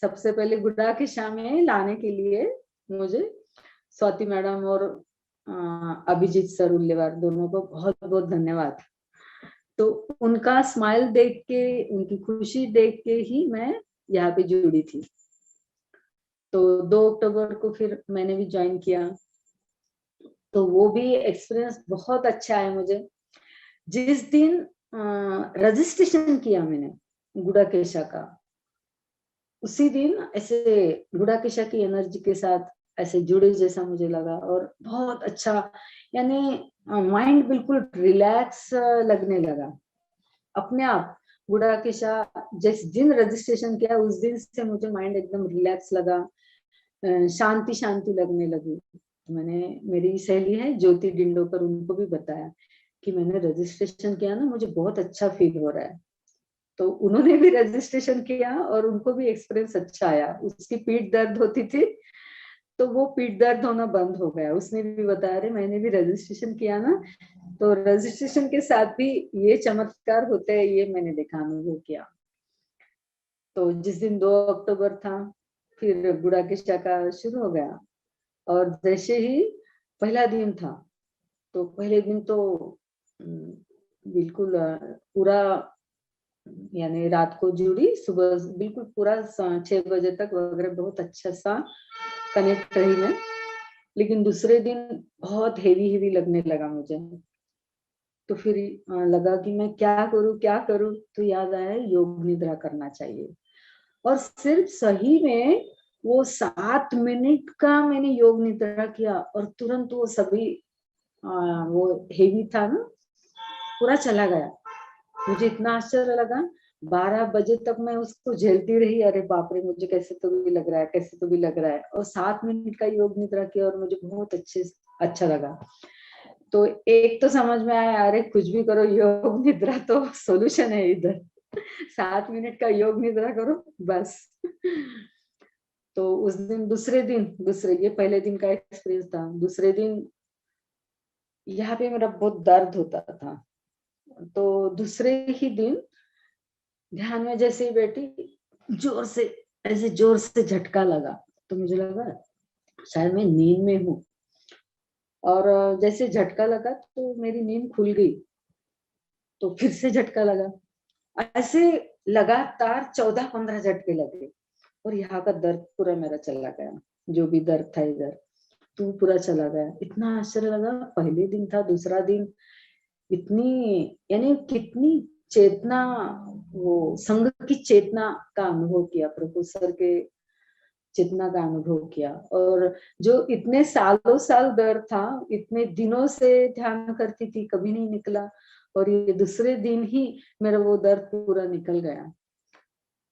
सबसे पहले गुड़ाकेशा में लाने के लिए मुझे स्वाति मैडम और अभिजीत सर उल्लेवार दोनों को बहुत बहुत धन्यवाद। तो उनका स्माइल देख के, उनकी खुशी देख के ही मैं यहाँ पे जुड़ी थी। तो 2 अक्टूबर को फिर मैंने भी ज्वाइन किया, तो वो भी एक्सपीरियंस बहुत अच्छा है मुझे। जिस दिन रजिस्ट्रेशन किया मैंने गुड़ाकेशा का, उसी दिन ऐसे गुड़ाकेशा की एनर्जी के साथ ऐसे जुड़े जैसा मुझे लगा, और बहुत अच्छा, यानी माइंड बिल्कुल रिलैक्स लगने लगा अपने आप। गुड़ाकेशा जिस दिन रजिस्ट्रेशन किया उस दिन से मुझे माइंड एकदम रिलैक्स लगा, शांति शांति लगने लगी। तो मैंने, मेरी सहेली है ज्योति डिंडोकर, उनको भी बताया कि मैंने रजिस्ट्रेशन किया ना, मुझे बहुत अच्छा फील हो रहा है। तो उन्होंने भी रजिस्ट्रेशन किया और उनको भी एक्सपीरियंस अच्छा आया। उसकी पीठ दर्द होती थी, तो वो पीठ दर्द होना बंद हो गया। उसने भी बताया, अरे मैंने भी रजिस्ट्रेशन किया ना, तो रजिस्ट्रेशन के साथ भी ये चमत्कार होते हैं, ये मैंने देखा, अनुभव किया। तो जिस दिन 2 अक्टूबर था, फिर गुड़ाकेशा का शुरू हो गया, और जैसे ही पहला दिन था, तो पहले दिन तो बिल्कुल पूरा, यानी रात को जुड़ी, सुबह बिल्कुल पूरा 6 बजे तक वगैरह बहुत अच्छा सा कनेक्ट रही मैं। लेकिन दूसरे दिन बहुत हेवी हेवी लगने लगा मुझे। तो फिर लगा कि मैं क्या करूं, तो याद आया योग निद्रा करना चाहिए। और सिर्फ सही में वो 7 मिनट का मैंने योग निद्रा किया, और तुरंत वो सभी वो हेवी था ना, पूरा चला गया। मुझे इतना आश्चर्य लगा, 12 बजे तक मैं उसको झेलती रही, अरे बाप रे मुझे कैसे तो भी लग रहा है, कैसे तो भी लग रहा है, और 7 मिनट का योग निद्रा किया और मुझे बहुत अच्छा लगा। तो एक तो समझ में आया, अरे कुछ भी करो, योग निद्रा तो सॉल्यूशन है इधर। 7 मिनट का योग निद्रा करो बस। तो उस दिन, ये पहले दिन का एक्सपीरियंस था। दूसरे दिन यहाँ पे मेरा बहुत दर्द होता था, तो दूसरे ही दिन ध्यान में जैसे ही बैठी, जोर से झटका लगा। तो मुझे लगा शायद मैं नींद में हूँ, और जैसे झटका लगा तो मेरी नींद खुल गई। तो फिर से झटका लगा, ऐसे लगातार 14-15 झटके लगे, और यहाँ का दर्द पूरा मेरा चला गया। जो भी दर्द था इधर, तो पूरा चला गया। इतना आश्चर्य लगा, पहले दिन था, दूसरा दिन इतनी, यानी कितनी चेतना, वो संघ की चेतना का अनुभव किया, प्रोफेसर के चेतना का अनुभव किया। और जो इतने सालों साल दर्द था, इतने दिनों से ध्यान करती थी, कभी नहीं निकला, और ये दूसरे दिन ही मेरा वो दर्द पूरा निकल गया।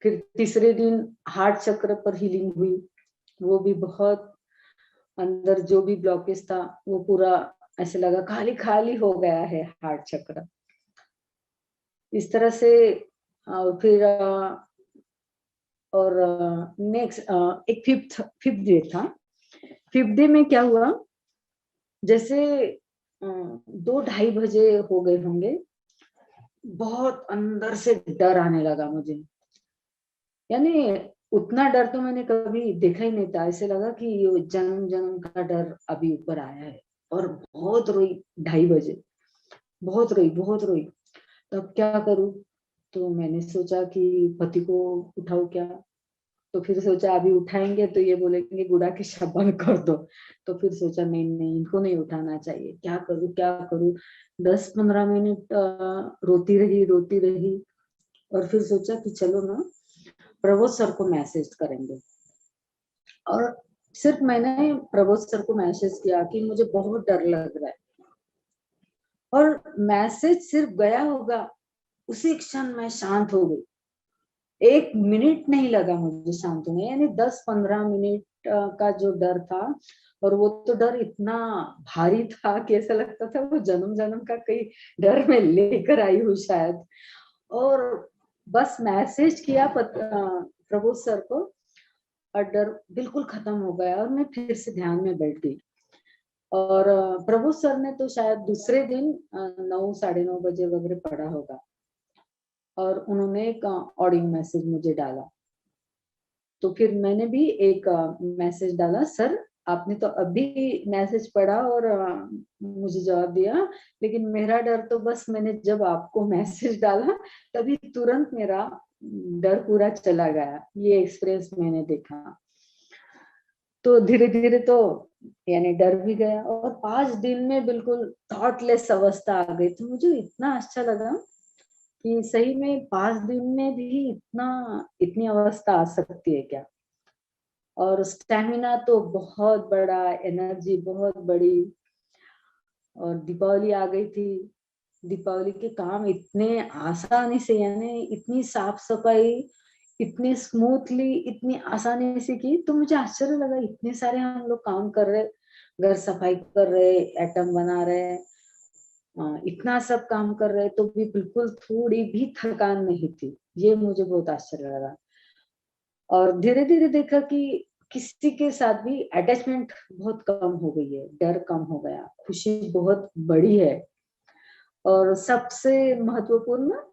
फिर तीसरे दिन हार्ट चक्र पर हीलिंग हुई, वो भी बहुत, अंदर जो भी ब्लॉकेज था वो पूरा ऐसे लगा खाली खाली हो गया है हार्ट चक्र। इस तरह से फिर और नेक्स्ट एक फिफ्थ डे था। फिफ्थ डे में क्या हुआ, जैसे 2-2:30 बजे हो गए होंगे, बहुत अंदर से डर आने लगा मुझे। यानी उतना डर तो मैंने कभी देखा ही नहीं था। ऐसे लगा कि ये जन्म जन्म का डर अभी ऊपर आया है, और बहुत रोई 2:30 बजे, बहुत रोई। तब क्या करूं, तो मैंने सोचा कि पति को उठाऊं क्या। तो फिर सोचा अभी उठाएंगे तो ये बोलेंगे गुड़ा के शब्द कर दो। तो फिर सोचा नहीं नहीं, इनको नहीं उठाना चाहिए, क्या करूं। 10-15 मिनट रोती रही, और फिर सोचा कि चलो ना, प्रभु सर को मैसेज करेंगे। और सिर्फ मैंने प्रभु सर को मैसेज किया कि मुझे बहुत डर लग रहा है, और मैसेज सिर्फ गया होगा, उसी क्षण मैं शांत हो गई। 1 मिनट नहीं लगा मुझे शांत होने, यानी 10-15 मिनट का जो डर था, और वो तो डर इतना भारी था कि ऐसा लगता था वो जन्म जन्म का कई डर में लेकर आई हूँ शायद। और बस मैसेज किया प्रभु सर को, और डर बिल्कुल खत्म हो गया, और मैं फिर से ध्यान में बैठ गई। और प्रभु सर ने तो शायद दूसरे दिन 9-9:30 बजे वगैरह पढ़ा होगा, और उन्होंने एक ऑडियो मैसेज मुझे डाला। तो फिर मैंने भी एक मैसेज डाला, सर आपने तो अभी मैसेज पढ़ा और मुझे जवाब दिया, लेकिन मेरा डर तो बस मैंने जब आपको मैसेज डाला तभी तुरंत मेरा डर पूरा चला गया। ये एक्सपीरियंस मैंने देखा। तो धीरे धीरे तो यानी डर भी गया और 5 दिन में बिल्कुल थॉटलेस अवस्था आ गई। तो मुझे इतना अच्छा लगा कि सही में 5 दिन में भी इतना इतनी अवस्था आ सकती है क्या। और स्टेमिना तो बहुत बड़ा, एनर्जी बहुत बड़ी। और दीपावली आ गई थी। दीपावली के काम इतने आसानी से, यानी इतनी साफ सफाई इतनी स्मूथली, इतनी आसानी से की, तो मुझे आश्चर्य लगा इतने सारे हम लोग काम कर रहे, घर सफाई कर रहे, एटम बना रहे, इतना सब काम कर रहे, तो भी बिल्कुल थोड़ी भी थकान नहीं थी। ये मुझे बहुत आश्चर्य लगा। और धीरे धीरे देखा कि किसी के साथ भी अटैचमेंट बहुत कम हो गई है, डर कम हो गया, खुशी बहुत बड़ी है। और सबसे महत्वपूर्ण,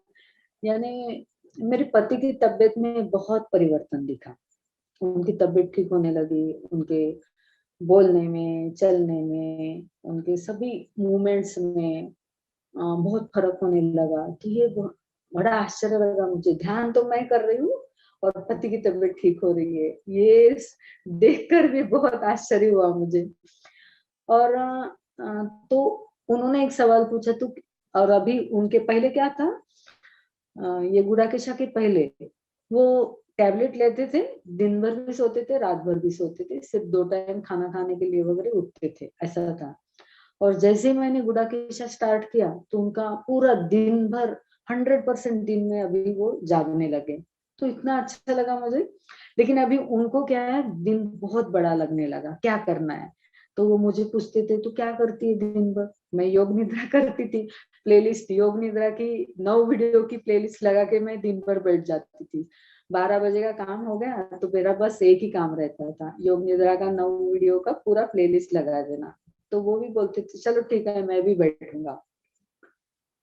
यानी मेरे पति की तबीयत में बहुत परिवर्तन दिखा। उनकी तबीयत ठीक होने लगी, उनके बोलने में, चलने में, उनके सभी मूवमेंट्स में बहुत फर्क होने लगा। कि ये बड़ा आश्चर्य लगा मुझे। ध्यान तो मैं कर रही हूँ और पति की तबीयत ठीक हो रही है, ये देखकर भी बहुत आश्चर्य हुआ मुझे। और तो उन्होंने एक सवाल पूछा, तो और अभी उनके पहले क्या था, ये गुड़ाकेशा के पहले वो टैबलेट लेते थे, दिन भर भी सोते थे, रात भर भी सोते थे, सिर्फ 2 टाइम खाना खाने के लिए वगैरह उठते थे, ऐसा था। और जैसे ही मैंने गुड़ाकेशा स्टार्ट किया तो उनका पूरा दिन भर 100% दिन में अभी वो जागने लगे। तो इतना अच्छा लगा मुझे। लेकिन अभी उनको क्या है, दिन बहुत बड़ा लगने लगा, क्या करना है। तो वो मुझे पूछते थे, तो क्या करती है दिन भर। मैं योग निद्रा करती थी, प्लेलिस्ट योग निद्रा की 9 वीडियो की प्लेलिस्ट लगा के मैं दिन भर बैठ जाती थी। 12 बजे का काम हो गया तो मेरा बस एक ही काम रहता था, योग निद्रा का 9 वीडियो का पूरा प्लेलिस्ट लगा देना। तो वो भी बोलते थे चलो ठीक है मैं भी बैठूंगा,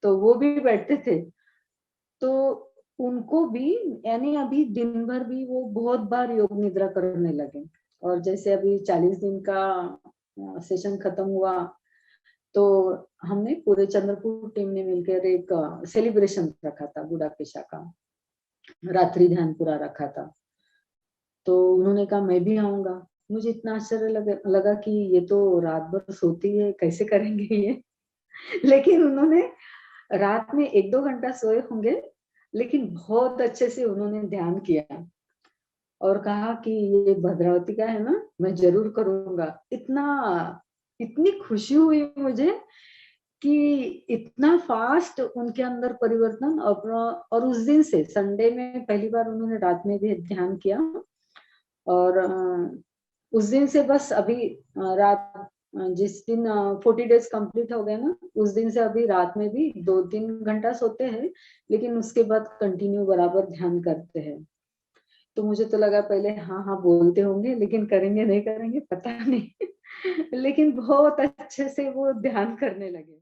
तो वो भी बैठते थे। तो उनको भी, यानी अभी दिन भर भी वो बहुत बार योग निद्रा करने लगे। और जैसे अभी 40 दिन का सेशन खत्म हुआ, तो हमने पूरे चंद्रपुर टीम ने मिलकर एक सेलिब्रेशन रखा था गुड़ाकेशा का, रात्रि ध्यान पूरा रखा था। तो उन्होंने कहा मैं भी आऊंगा। मुझे इतना आश्चर्य लगा कि ये तो रात भर सोती है, कैसे करेंगे ये। लेकिन उन्होंने रात में 1-2 घंटा सोए होंगे, लेकिन बहुत अच्छे से उन्होंने ध्यान किया और कहा कि ये भद्रावती का है ना, मैं जरूर करूंगा। इतना इतनी खुशी हुई मुझे कि इतना फास्ट उनके अंदर परिवर्तन। और उस दिन से संडे में पहली बार उन्होंने रात में भी ध्यान किया। और उस दिन से बस अभी रात, जिस दिन 40 डेज कंप्लीट हो गए ना, उस दिन से अभी रात में भी 2-3 घंटा सोते हैं, लेकिन उसके बाद कंटिन्यू बराबर ध्यान करते हैं। तो मुझे तो लगा पहले हाँ हाँ बोलते होंगे, लेकिन करेंगे नहीं करेंगे पता नहीं। लेकिन बहुत अच्छे से वो ध्यान करने लगे।